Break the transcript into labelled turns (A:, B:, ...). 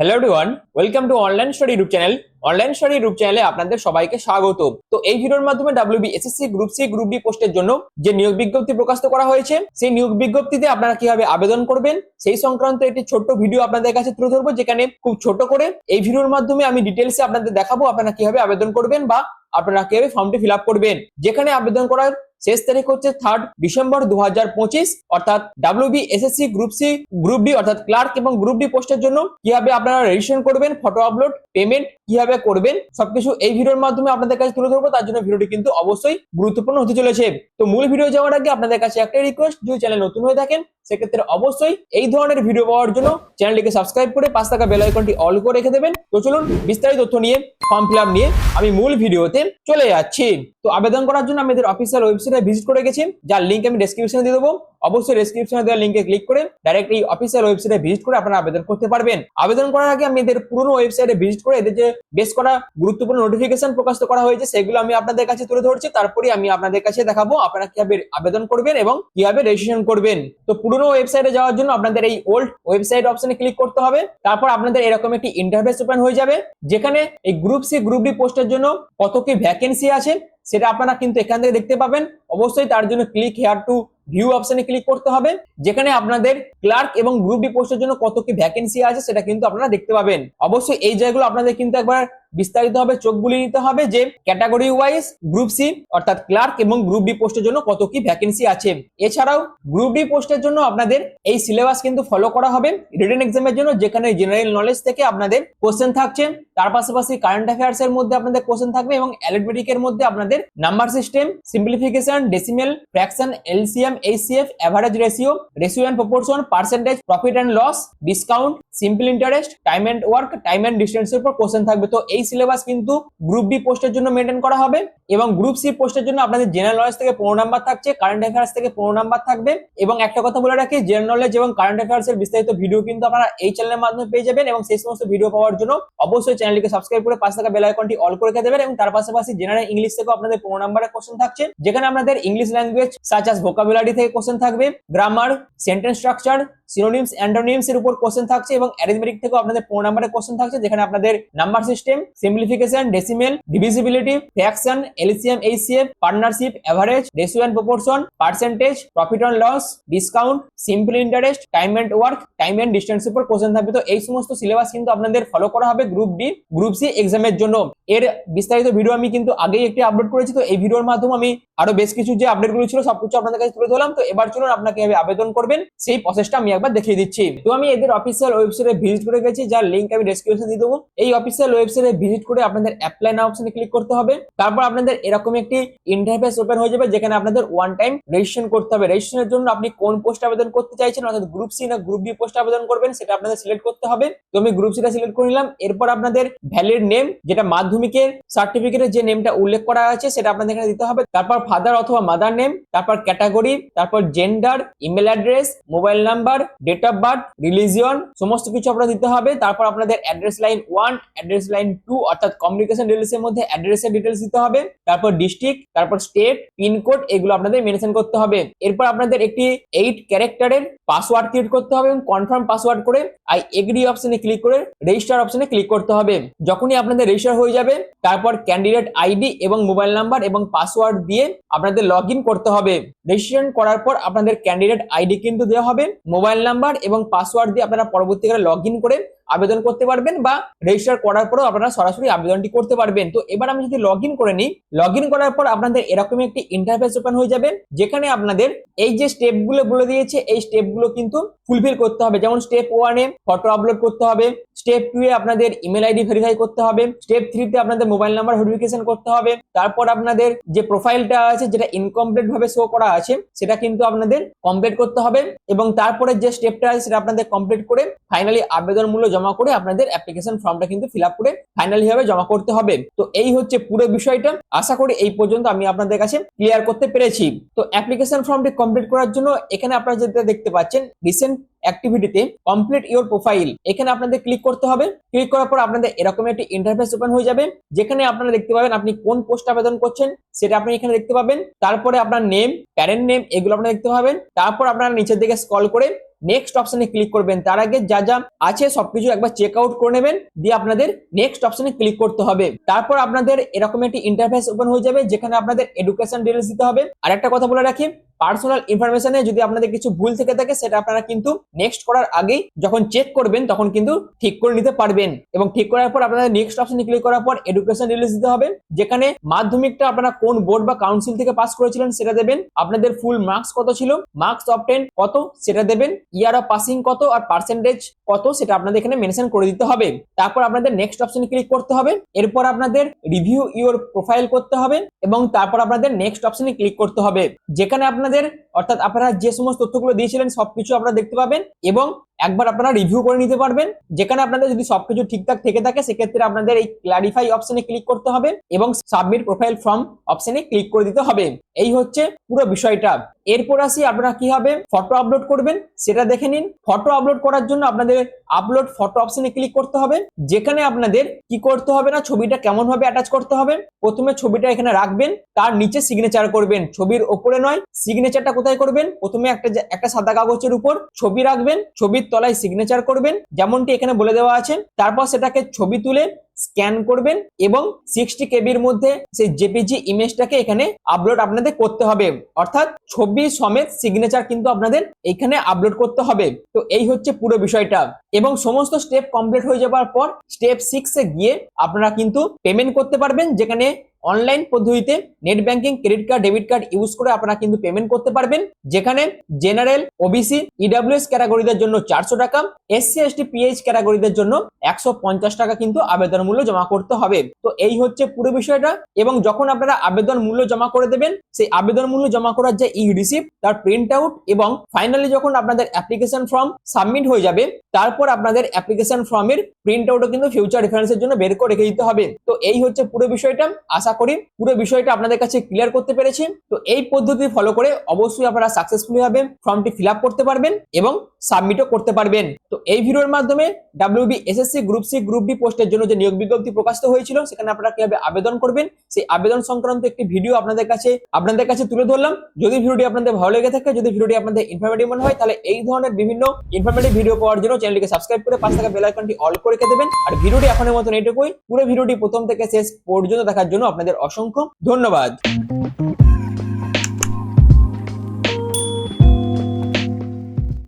A: Hello everyone, welcome to online study YouTube channel. Online study YouTube চ্যানেলে আপনাদের সবাইকে স্বাগত। তো এই ভিডিওর মাধ্যমে WBSSC group C group D পোস্টের জন্য যে নিয়োগ বিজ্ঞপ্তি প্রকাশ করা হয়েছে, সেই নিয়োগ বিজ্ঞপ্তিতে আপনারা কিভাবে আবেদন করবেন সেই সংক্রান্ত একটি ছোট্ট ভিডিও আপনাদের কাছে তুলে ধরবো, যেখানে খুব ছোট করে এই ভিডিওর মাধ্যমে আমি ডিটেইলসে আপনাদের দেখাবো আপনারা কিভাবে আবেদন করবেন বা আপনারা কিভাবে ফর্মটি ফিল আপ করবেন। যেখানে আবেদন করার শেষ তারিখ হচ্ছে 3 ডিসেম্বর 2025, অর্থাৎ WBSSC group C group D অর্থাৎ ক্লার্ক এবং গ্রুপ ডি পোস্টের জন্য কিভাবে আপনারা রেজিস্ট্রেশন করবেন, ফটো আপলোড, পেমেন্ট কিভাবে করবেন, সবকিছু এই ভিডিওর মাধ্যমে আপনাদের কাছে তুলে ধরবো। তার জন্য ভিডিওটি কিন্তু অবশ্যই গুরুত্বপূর্ণ হতে চলেছে। তো মূল ভিডিও যাওয়ার আগে আপনাদের কাছে একটাই রিকোয়েস্ট, যদি চ্যানেল নতুন হয়ে থাকেন সেক্ষেত্রে অবশ্যই এই ধরনের ভিডিও পাওয়ার জন্য চ্যানেলটিকে সাবস্ক্রাইব করে পাশে থাকা বেল আইকনটি অল করে রেখে দেবেন। তো চলুন বিস্তারিত তথ্য নিয়ে ফর্ম ফিল আপ নিয়ে আমি মূল ভিডিওতে চলে যাচ্ছি। তো আবেদন করার জন্য আমাদের অফিসিয়াল ওয়েবসাইটে ভিজিট করে গেছি, যার লিংক আমি ডেসক্রিপশনে দিয়ে দেবো। অবশ্যই ডেসক্রিপশনে দেওয়া লিংকে ক্লিক করে ডাইরেক্ট এই অফিসিয়াল ওয়েবসাইটে ভিজিট করে আপনারা আবেদন করতে পারবেন। আবেদন করার আগে আমি এদের পুরনো ওয়েবসাইটে ভিজিট করে এদের যে বেশ করা গুরুত্বপূর্ণ নোটিফিকেশন প্রকাশ করা হয়েছে সেগুলো আমি আপনাদের কাছে তুলে ধরছি। তারপরে আমি আপনাদের কাছে দেখাবো আপনারা কিভাবে আবেদন করবেন এবং কিভাবে রেজিস্ট্রেশন করবেন। তো পুরনো ওয়েবসাইটে যাওয়ার জন্য আপনাদের এই ওল্ড ওয়েবসাইট অপশনে ক্লিক করতে হবে। তারপর আপনাদের এরকম একটি ইন্টারফেস ওপেন হয়ে যাবে, যেখানে এই গ্রুপ সি গ্রুপ ডি পোস্টের জন্য কত কি ভ্যাকেন্সি আছে সেটা আপনারা কিন্তু এখান থেকে দেখতে পাবেন। অবশ্যই তার জন্য ক্লিক হেয়ার টু ভিউ অপশনে ক্লিক করতে হবে, যেখানে আপনাদের ক্লার্ক এবং গ্রুপ ডি পোস্টের জন্য কত কি ভ্যাকেন্সি আছে সেটা কিন্তু আপনারা দেখতে পাবেন। অবশ্যই এই জায়গাগুলো আপনাদের কিন্তু একবার বিস্তারিতভাবে চোখ বুলিয়ে নিতে হবে যে ক্যাটাগরি ওয়াইজ গ্রুপ সি অর্থাৎ ক্লার্ক এবং গ্রুপ ডি পোস্টের জন্য কত কি ভ্যাকেন্সি আছে। এছাড়াও গ্রুপ ডি পোস্টের জন্য আপনাদের এই সিলেবাস কিন্তু ফলো করা হবে রিটেন এক্সামের জন্য, যেখানে জেনারেল নলেজ থেকে আপনাদের কোশ্চেন থাকছে, তার পাশাপাশি কারেন্ট অ্যাফেয়ার্স এর মধ্যে আপনাদের কোশ্চেন থাকবে এবং অ্যারিথমেটিক এর মধ্যে আপনাদের number system, simplification, decimal, fraction, LCM, HCF, average ratio, ratio and proportion, percentage, profit and loss, discount, simple interest, time and work, time and ডিস্টেন্সের উপর কোশ্চেন থাকবে। তো এই সিলেবাস কিন্তু গ্রুপ ডি পোস্টের জন্য মেনটেন করা হবে এবং গ্রুপ সি পোস্টের জন্য আপনাদের জেনারেল নলেজ থেকে 15 নাম্বার থাকছে, কারেন্ট অ্যাফেয়ার্স থেকে 15 নাম্বার থাকবে। এবং একটা কথা বলে রাখি, জেনারেল নলেজ এবং কারেন্ট অ্যাফেয়ার্স এর বিস্তারিত ভিডিও কিন্তু আপনারা এই চ্যানেলের মাধ্যমে পেয়ে যাবেন এবং সেই সমস্ত ভিডিও পাওয়ার জন্য অবশ্যই চ্যানেলটিকে সাবস্ক্রাইব করে পাশে থাকা বেল আইকনটি অল করে রেখে দেবেন। এবং তার পাশাপাশি জেনারেল ইংলিশ থেকেও আপনাদের 15 নাম্বারের কোশ্চেন থাকছে, যেখানে আপনাদের English language such as vocabulary থেকে কোশ্চেন থাকবে, grammar, sentence structure, synonyms, antonyms এর উপর কোশ্চেন থাকছে এবং অ্যারিথমেটিক থেকেও আপনাদের 15 নাম্বারের কোশ্চেন থাকছে, যেখানে আপনাদের number system, simplification, decimal, divisibility, fraction, LCM, HCF, partnership, average, ratio and proportion, percentage, profit and loss, discount, simple interest, time and work, time and distance এর উপর কোশ্চেন থাকবে। তো এই সমস্ত সিলেবাস কিন্তু আপনাদের ফলো করা হবে গ্রুপ ডি গ্রুপ সি এক্সামের জন্য। এর বিস্তারিত ভিডিও আমি কিন্তু আগেই একটি আপলোড করেছি। তো এই ভিডিওর মাধ্যমে আমি আরো বেশ কিছু যে আপডেটগুলো ছিল সবকিছু আপনাদের কাছে তুলে ধরলাম। তো এবার চলুন আপনাকে কিভাবে আবেদন করবেন সেই প্রসেসটা আমি একবার দেখিয়ে দিচ্ছি। তো আমি এদের অফিসিয়াল ওয়েবসাইটে ভিজিট করে গেছি, যার লিংক আমি ডেসক্রিপশনে দিয়ে দেবো। এই অফিসিয়াল ওয়েবসাইটে ভিজিট করে আপনাদের অ্যাপ্লাই নাও অপশনে ক্লিক করতে হবে। তারপর আপনাদের এরকম একটি ইন্টারফেস ওপেন হয়ে যাবে, যেখানে আপনাদের ওয়ান টাইম রেজিস্ট্রেশন করতে হবে। রেজিস্ট্রেশনের জন্য আপনি কোন পোস্টে আবেদন করতে চাইছেন, অর্থাৎ গ্রুপ সি না গ্রুপ ডি পোস্টে আবেদন করবেন সেটা আপনাদের সিলেক্ট করতে হবে। তো আমি গ্রুপ সিটা সিলেক্ট করে নিলাম। এরপর আপনাদের ভ্যালিড নেম, যেটা মাধ্যমিকের সার্টিফিকেটের যে নেমটা উল্লেখ করা আছে সেটা আপনাদের এখানে দিতে হবে। তারপর ফাদার অথবা মাদার নেম, তারপর ক্যাটাগরি, তারপর gender, email address, mobile number, date of birth, religion, সমস্ত কিছু আপনারা দিতে হবে। তারপর আপনাদের অ্যাড্রেস লাইন 1, অ্যাড্রেস লাইন 2 অর্থাৎ কমিউনিকেশন ডিটেইলস এর মধ্যে অ্যাড্রেসের ডিটেইলস দিতে হবে। তারপর ডিস্ট্রিক্ট, তারপর স্টেট, পিন কোড, এগুলো আপনাদের মেনশন করতে হবে। এরপর আপনাদের একটি 8 ক্যারেক্টারের পাসওয়ার্ড ক্রিয়েট করতে হবে এবং কনফার্ম পাসওয়ার্ড করে আই এগ্রি অপশনে ক্লিক করে রেজিস্টার অপশনে ক্লিক করতে হবে। যখনই আপনাদের রেজিস্টার হয়ে যাবে, তারপর ক্যান্ডিডেট আইডি এবং মোবাইল নাম্বার এবং পাসওয়ার্ড দিয়ে আপনাদের লগইন করতে হবে। রেজিস্ট্রেশন করার পর আপনাদের ক্যান্ডিডেট আইডি কিন্তু দেওয়া হবে, মোবাইল নাম্বার এবং পাসওয়ার্ড দিয়ে আপনারা পরবর্তীকালে লগইন করে আবেদন করতে পারবেন বা রেজিস্টার করার পরেও আপনারা সরাসরি আবেদনটি করতে পারবেন। তো এবার আমি যদি লগইন করে নিই, লগইন করার পর আপনাদের এরকম একটি ইন্টারফেস ওপেন হয়ে যাবে, যেখানে আপনাদের এই যে স্টেপগুলো বলে দিয়েছে এই স্টেপগুলো কিন্তু ফুলফিল করতে হবে। যেমন স্টেপ 1 এ ফটো আপলোড করতে হবে, স্টেপ 2 এ আপনাদের ইমেল আইডি ভেরিফাই করতে হবে, স্টেপ 3 তে আপনাদের মোবাইল নাম্বার ভেরিফিকেশন করতে হবে। তারপর আপনাদের যে প্রোফাইলটা আছে যেটা ইনকমপ্লিট ভাবে শো করা আছে সেটা কিন্তু আপনাদের কমপ্লিট করতে হবে এবং তারপরে যে স্টেপটা আছে সেটা আপনাদের কমপ্লিট করে ফাইনালি আবেদন মূল্য জমা করে আপনাদের অ্যাপ্লিকেশন ফর্মটা কিন্তু ফিল আপ করে ফাইনালি ভাবে জমা করতে হবে। তো এই হচ্ছে পুরো বিষয়টা। আশা করি এই পর্যন্ত আমি আপনাদের কাছে ক্লিয়ার করতে পেরেছি। তো অ্যাপ্লিকেশন ফর্মটি কমপ্লিট করার জন্য এখানে আপনারা যেটা দেখতে পাচ্ছেন রিসেন্ট অ্যাক্টিভিটিতে কমপ্লিট ইওর প্রোফাইল, এখানে আপনাদের ক্লিক করতে হবে। ক্লিক করার পর আপনাদের এরকম একটি ইন্টারফেস ওপেন হয়ে যাবে, যেখানে আপনারা দেখতে পাবেন আপনি কোন পোস্টে আবেদন করছেন সেটা আপনি এখানে দেখতে পাবেন। তারপরে আপনার নেম, প্যারেন্ট নেম, এগুলো আপনারা দেখতে পাবেন। তারপর আপনারা নিচের দিকে স্ক্রল করে নেক্সট অপশনে ক্লিক করবেন। তার আগে যা যা আছে সবকিছু একবার চেক আউট করে নেবেন, দিয়ে আপনাদের নেক্সট অপশনে ক্লিক করতে হবে। তারপর আপনাদের এরকম একটি ইন্টারফেস ওপেন হয়ে যাবে, যেখানে আপনাদের এডুকেশন ডিটেইলস দিতে হবে। আর একটা কথা বলে রাখি, পার্সোনাল ইনফরমেশনে যদি আপনাদের কিছু ভুল থেকে থাকে সেটা আপনারা কিন্তু নেক্সট করার আগেই যখন চেক করবেন তখন কিন্তু ঠিক করে নিতে পারবেন। এবং ঠিক করার পর আপনাদের নেক্সট অপশনে ক্লিক করার পর এডুকেশন ডিটেইলস দিতে হবে, যেখানে মাধ্যমিকটা আপনারা কোন বোর্ড বা কাউন্সিল থেকে পাস করেছিলেন সেটা দেবেন, আপনাদের ফুল মার্কস কত ছিল, মার্কস অবটেন কত সেটা দেবেন, ইয়ার অফ পাসিং কত আর পার্সেন্টেজ কত সেটা আপনাদের এখানে মেনশন করে দিতে হবে। তারপর আপনাদের নেক্সট অপশনে ক্লিক করতে হবে। এরপর আপনাদের রিভিউ ইওর প্রোফাইল করতে হবে এবং তারপর আপনাদের নেক্সট অপশনে ক্লিক করতে হবে, যেখানে আপনাদের অর্থাৎ আপনারা যে সমস্ত তথ্যগুলো দিয়েছিলেন সবকিছু আপনারা দেখতে পাবেন এবং একবার আপনারা রিভিউ করে নিতে পারবেন। যেখানে আপনাদের যদি সবকিছু ঠিকঠাক থেকে থাকে সেক্ষেত্রে আপনাদের এই ক্লারিফাই অপশনে ক্লিক করতে হবে এবং সাবমিট প্রোফাইল ফর্ম অপশনে ক্লিক করে দিতে হবে। এই হচ্ছে পুরো বিষয়টা। এরপর আসি আপনারা কিভাবে ফটো আপলোড করবেন সেটা দেখে নিন। ফটো আপলোড করার জন্য আপনাদের আপলোড ফটো অপশনে ক্লিক করতে হবে, যেখানে আপনাদের কি করতে হবে না, ছবিটা কেমন ভাবে অ্যাটাচ করতে হবে। প্রথমে ছবিটা এখানে রাখবেন, তার নিচে সিগনেচার করবেন, ছবির ওপরে নয়। সিগনেচারটা কোথায় করবেন, প্রথমে একটা সাদা কাগজের উপর ছবি রাখবেন, ছবির তলায় সিগনেচার করবেন যেমনটি এখানে বলে দেওয়া আছে। তারপর সেটাকে ছবি তুলে স্ক্যান করবেন এবং 60 কেবির মধ্যে সেই জেপিজি ইমেজটাকে এখানে আপলোড আপনাদের করতে হবে, অর্থাৎ ছবি সমেত সিগনেচার কিন্তু আপনাদের এখানে আপলোড করতে হবে। তো এই হচ্ছে পুরো বিষয়টা। এবং সমস্ত স্টেপ কমপ্লিট হয়ে যাওয়ার পর স্টেপ 6 এ গিয়ে আপনারা কিন্তু পেমেন্ট করতে পারবেন, যেখানে অনলাইন পদ্ধতিতে net banking, credit card, debit card use করে আপনারা কিন্তু পেমেন্ট করতে পারবেন। যেখানে জেনারেল, ওবিসি, ইডব্লিউএস ক্যাটাগরিদের জন্য 400 টাকা, এসসি এসটি পিএইচ ক্যাটাগরিদের জন্য 150 টাকা কিন্তু আবেদন মূল্য জমা করতে হবে। তো এই হচ্ছে পুরো বিষয়টা। এবং যখন আপনারা আবেদন মূল্য জমা করে দেবেন, সেই আবেদন মূল্য জমা করার যে ই রিসিপ্ট তার প্রিন্ট আউট এবং ফাইনালি যখন আপনাদের অ্যাপ্লিকেশন ফর্ম সাবমিট হয়ে যাবে তারপর আপনাদের অ্যাপ্লিকেশন ফর্মের প্রিন্ট আউটও কিন্তু ফিউচার রেফারেন্সের জন্য বের করে রেখে দিতে হবে। তো এই হচ্ছে পুরো বিষয়টা। আশা করি পুরো বিষয়টা আপনাদের কাছে ক্লিয়ার করতে পেরেছি। তো এই পদ্ধতি ফলো করে অবশ্যই আপনারা সাকসেসফুলি ভাবে ফর্মটি ফিল আপ করতে পারবেন এবং সাবমিটও করতে পারবেন। তো এই ভিডিওর মাধ্যমে WBSSC group C group D পোস্টের জন্য যে নিয়োগ বিজ্ঞপ্তি প্রকাশিত হয়েছিল সেখানে আপনারা কিভাবে আবেদন করবেন সেই আবেদন সংক্রান্ত একটি ভিডিও আপনাদের কাছে তুলে ধরলাম। যদি ভিডিওটি আপনাদের ভালো লেগে থাকে, যদি ভিডিওটি আপনাদের ইনফরমেটিভ মনে হয়, তাহলে এই ধরনের বিভিন্ন ইনফরমেটিভ ভিডিও পাওয়ার জন্য চ্যানেলটিকে সাবস্ক্রাইব করে পাশে থাকা বেল আইকনটি অল করে রেখে দেবেন। আর ভিডিওটি এখনের মতন এইটুকুই। পুরো ভিডিওটি প্রথম থেকে শেষ পর্যন্ত দেখার জন্য আপনাদের অসংখ্য ধন্যবাদ।